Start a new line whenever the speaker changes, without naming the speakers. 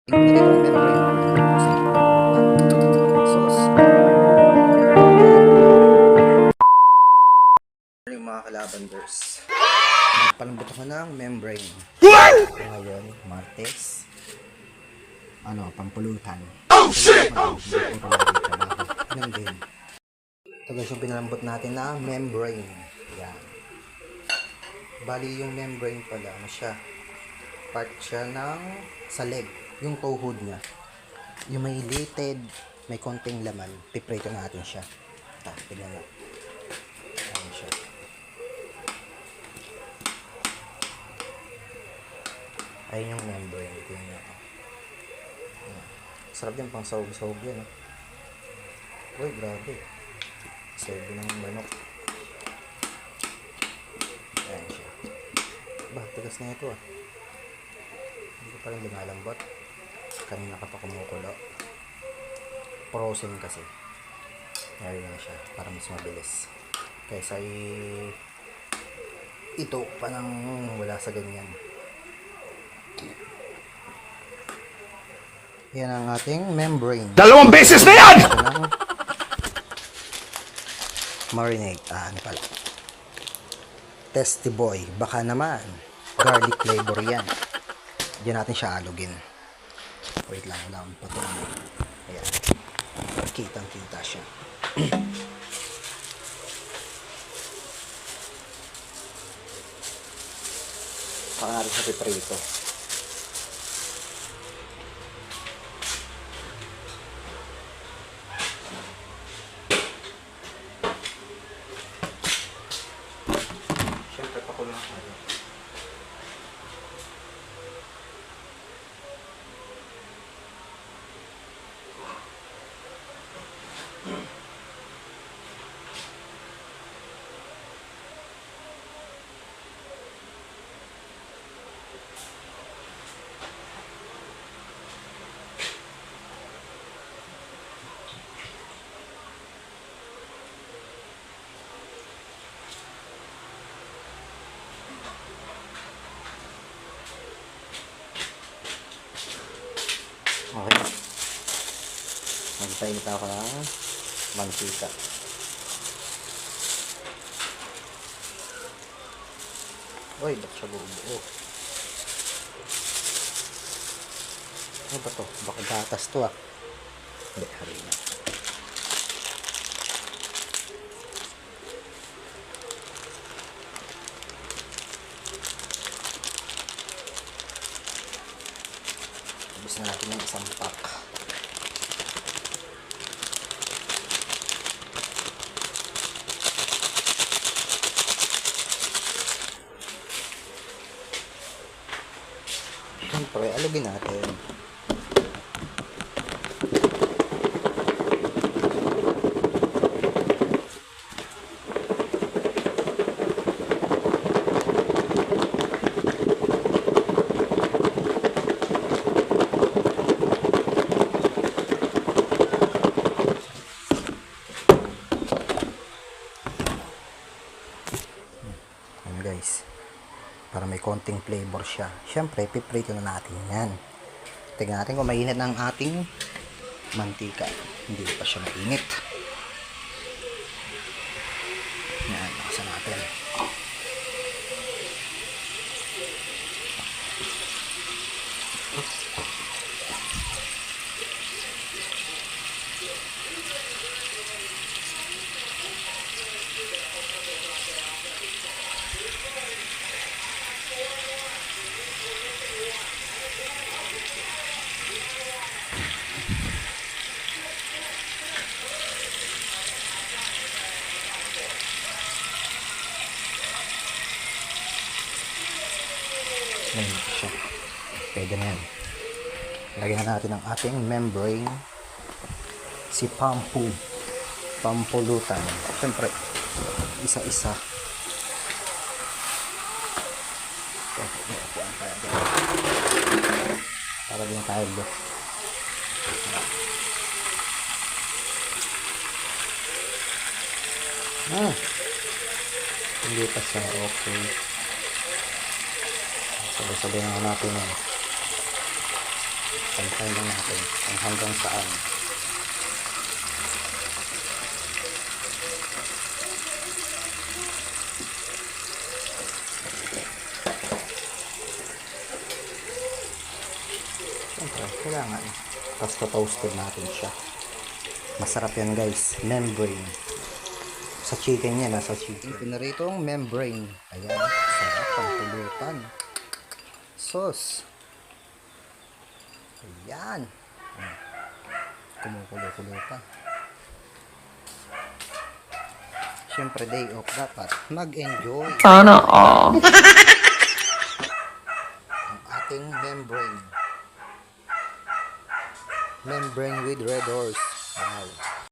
Nilitong membrane sauce. Yung mga kalabanders, nagpalambot ako ng membrane. Ngayon, Martes, pampulutan. Oh shit! Ganun din. Ito guys yung pinalambot natin na membrane. Yan. Bali yung membrane pala, part siya ng sa leg, yung toe hood niya. Yung may lated, may konting laman, piprito natin siya. Tignan mo. Ayan siya. Ayun yung membrane. Tingnan nyo. Sarap din pang sahog-sahog yan. Uy, grabe. Sahog ng manok. Ayan siya. Tigas na ito . Hindi ko pa rin lumalambot. Kanina ka pa kumukulo. Frozen kasi. Ayan na siya. Para mas mabilis. Kaysa ito pa nang wala sa ganyan. Yan ang ating membrane.
2 beses na yan!
Marinade. Ano pala? Testy boy. Baka naman. Garlic flavor yan. Diyan natin siya alugin. Wait lang. Wala akong patuloy. Ayan. Kitang-kita siya. Saka natin siya piprito. Siyempre, pakulo na tayo. Okay. Magpainit ako ng mantika. Uy, ba't siya buo-buo? Ano ba to? Baka gatas to . Hindi, harina. Ubus na natin yung isang pack. Siyempre, alugin natin. Guys, para may konting flavor siya. Siyempre, piprito na natin yan. Tingnan natin kung mainit ng ating mantika. Hindi pa siya mainit. Yan, nakasan natin. Ayan siya. Pwede na yan. Lagyan na natin ang ating membrane. Si pampulutan. Siyempre, isa-isa. Para din tayo lo. Hindi pa siya okay. Sabay-sabay na natin yan. Pantay lang natin kung hanggang saan. Siyempre, kailangan. Tapos toasted natin siya. Masarap yan guys. Membrane. Sa chicken yan, sa chicken. Ito na rito ang membrane. Ayan, sarap ang pulutan. Sauce. Ayan. Kumukulo-kulo pa. Siyempre, day off dapat mag-enjoy.
Sana all.
Ang ating membrane. Membrane with red horse. Wow.